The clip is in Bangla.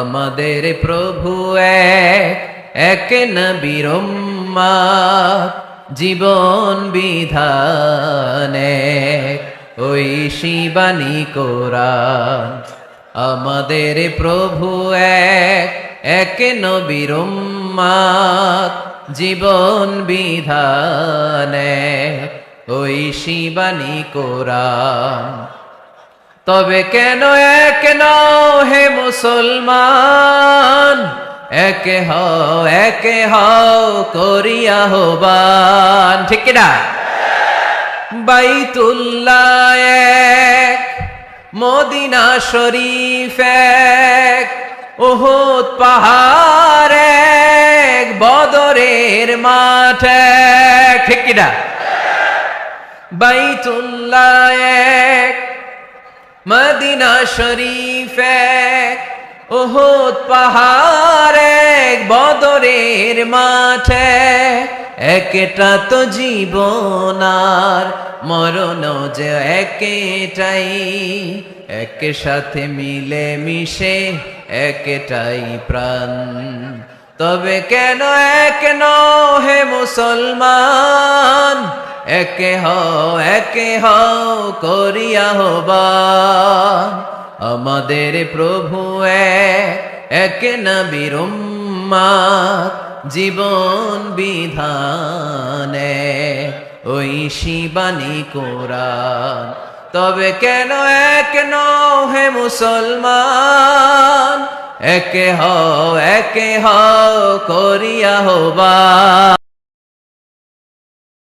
আমাদের প্রভু এক, এক নবীর উম্মত, জীবন বিধান এক, ওই শিবানী কোরআন। আমাদের প্রভু এক, এক নবীর উম্মত, জীবন বিধান এক, ওই শিবানী কোরআন। তবে কেন এক নও হে মুসলমান, একে হও করিয়া আহ্বান, ঠিক কিনা? বাইতুল্লাহ এক, মদিনা শরীফ এক, উহুদ পাহাড় এক, বদরের মাঠ এক, ঠিক কিনা? বাইতুল্লাহ এক, মদিনা শরীফ এক, উহুদ পাহাড় এক, বদরের মাঠ এক। একটা তো জীবন আর মরণ যে একটাই, একে সাথে মিলে মিশে একটাই প্রাণ। তবে কেন এক নও হে মুসলমান, একে হও করিয়া আহ্বান। আমাদের প্রভু এক, এক নবীর উম্মত, জীবন বিধান এক, ওই শিবানী কোরআন। তবে কেন এক নও হে মুসলমান, একে হও করিয়া আহ্বান।